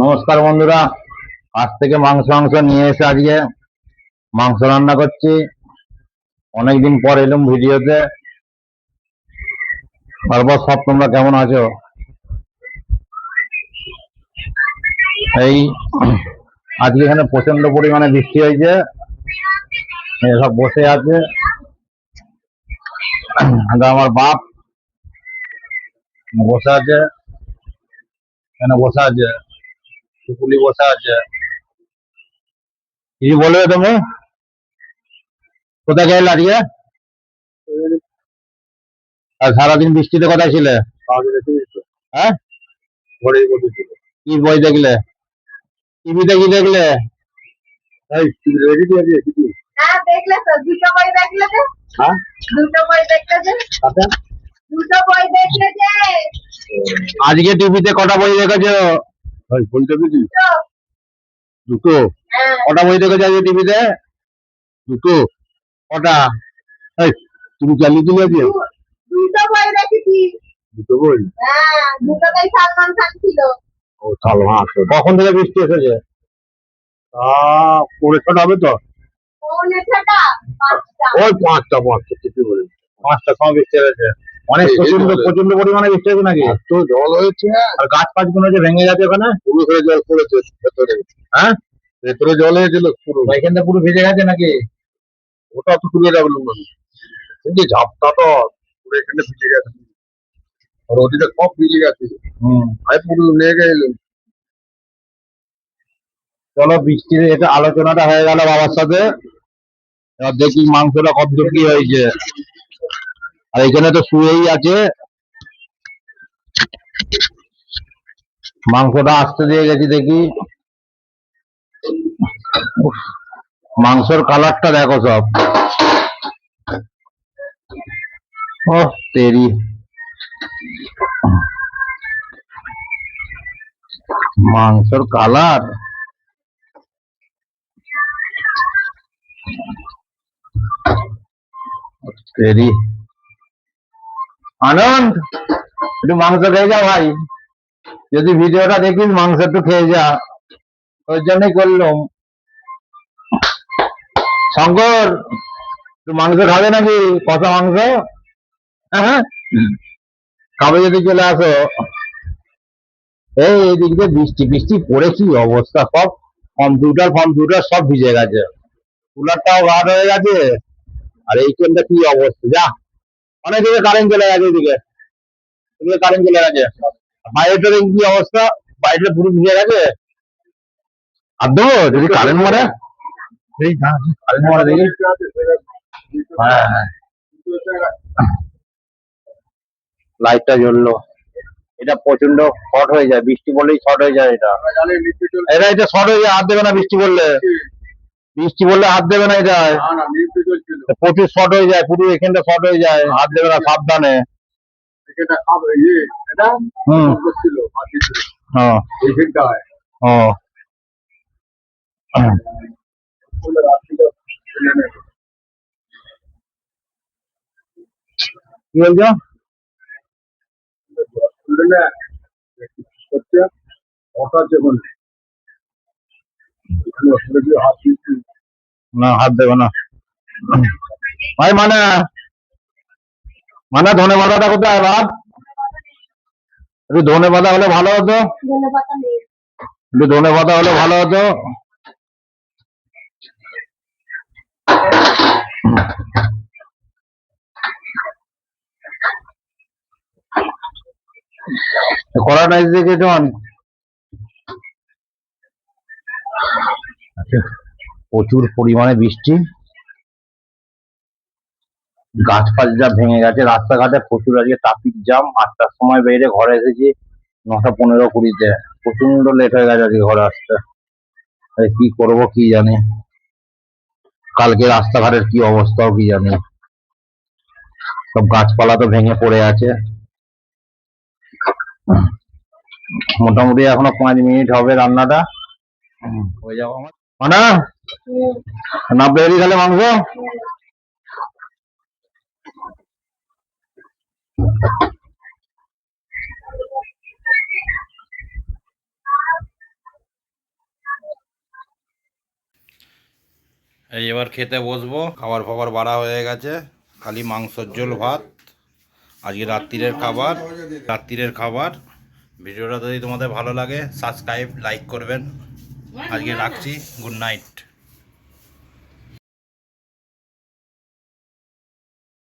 নমস্কার বন্ধুরা, আজ থেকে মাংস নিয়ে এসে আজকে মাংস রান্না করছি। অনেকদিন পর এলাম ভিডিওতে। তারপর সব তোমরা কেমন আছো? এই আজকে এখানে প্রচন্ড পরিমাণে বৃষ্টি হয়েছে, সব বসে আছে। আমার বাপ বসে আছে, এখানে বসে আছে, টুকুলি বসে আছে। কি বলবে তুমি? কোথায় গেলে আজকে? আর সারাদিন বৃষ্টিতে কোথায় ছিলে? হ্যাঁ, কি বই দেখলে? টিভিতে কি দেখলে? হ্যাঁ, দেখলে তো দুটো বই দেখলে যে। হ্যাঁ, দুটো বই দেখলে যে। আচ্ছা, দুটো বই দেখলে যে। আজকে টিভিতে কটা বই দেখেছো? দুটো। দুটো? হ্যাঁ। কটা বই দেখেছো আজকে টিভিতে? দুটো? কটা? এই, তুমি চালিয়ে দিলে আজকে? দুটো বই দেখেছি। দুটো বই? হ্যাঁ, দুটোতেই সালমান খান ছিল। ও সালমান। কখন থেকে বৃষ্টি এসেছে? পৌনে ছটা হবে তো? পৌনে ছটা, পাঁচটা। ওই পাঁচটা ঠিকই বলেছি। পাঁচটার সময় বৃষ্টি হয়েছে। অনেক প্রচন্ড পরিমাণে বৃষ্টি হয়েছে নাকি? এত জল হয়েছে। আর গাছ ফাছ গুলো যে ভেঙে যাচ্ছে ওখানে? পুরো করে জল পড়েছে ভেতরে। হ্যাঁ, ভেতরে জল হয়েছিল পুরো। এখানটা পুরো ভিজে গেছে নাকি? ওটা তো তুলে যাবে না। কিন্তু ঝাপটা তো পুরো এখানে ভিজে গেছে। আর ওদিকে সব ভিজে গেছে। আমি পুরো লেগে এলো। চলো, বৃষ্টির এটা আলোচনাটা হয়ে গেল বাবার সাথে। এবার দেখি মাংসটা কতদূর কি হয়েছে। আর এখানে তো শুয়েই আছে। মাংসটা আসতে দিয়ে গেছি, দেখি। উফ, মাংসর কালারটা দেখো সব। ও তেরি, মাংসর কালার তেরি। আনন্দ, একটু মাংস খেয়ে যা ভাই। যদি ভিডিওটা দেখিস মাংস একটু খেয়ে যা, ওই জন্যই করলাম। শঙ্কর, একটু মাংস খাবে নাকি? কষা মাংস? হ্যাঁ, খাবে যদি চলে আসো। এই এদিক দিয়ে বৃষ্টি বৃষ্টি পড়ে কি অবস্থা, সব কম্পিউটার সব ভিজে গেছে। কুলারটাও গাঢ় হয়ে গেছে। আর এই ট্রেনটা কি অবস্থা, যা। অনেকদিকে কারেন্ট চলে গেছে, এদিকে কারেন্ট চলে গেছে। বাইরেটার কি অবস্থা, বাইরে পুরো ভিজে গেছে। আদৌ যদি কারেন্ট মারে, এই কারেন্ট মারে দেখি। হ্যাঁ হ্যাঁ, লাইটটা জ্বললো। এটা প্রচন্ড শর্ট হয়ে যায়, বৃষ্টি পড়লেই শর্ট হয়ে যায়। এটা শর্ট হয়ে যায়, হাত দেবে না বৃষ্টি পড়লে। বৃষ্টি পড়লে হাত দেবে না, এটা প্রচুর শর্ট হয়ে যায়, পুরো এখানটা শর্ট হয়ে যায়, হাত দেবে না, সাবধানে। হুম, হ্যাঁ, ও কি বলছো? না, হাত দেবে না ভাই। মানে মানে ধনে পাতাটা কোথায় বাদ? একটু ধনে পাতা হলে ভালো হতো। ধনেপাতা নেই। একটু ধনে পাতা হলে ভালো হতো। কড়াটা এসে কেটন। প্রচুর পরিমাণে বৃষ্টি, গাছ ফাছ যা ভেঙে গেছে, রাস্তাঘাটে প্রচুর আজকে ট্রাফিক জ্যাম। 8টার সময় বেরিয়ে ঘরে এসেছি 9:15-20-তে। প্রচন্ড লেট হয়ে গেছে আজকে ঘরে আসতে। কি করব কি জানি, কালকে রাস্তাঘাটের কি অবস্থাও কি জানি। সব গাছপালা তো ভেঙে পড়ে আছে। মোটামুটি এখনো 5 মিনিট হবে রান্নাটা হয়ে যাবো আমার। মানে না বেরি গেলে মাংস। এই এবার খেতে বসবো, খাবার ফাবার বাড়া হয়ে গেছে, খালি মাংসর ঝোল ভাত আজকে রাত্রিরের খাবার। ভিডিওটা যদি তোমাদের ভালো লাগে সাবস্ক্রাইব লাইক করবেন। আজকে রাখছি, গুড নাইট।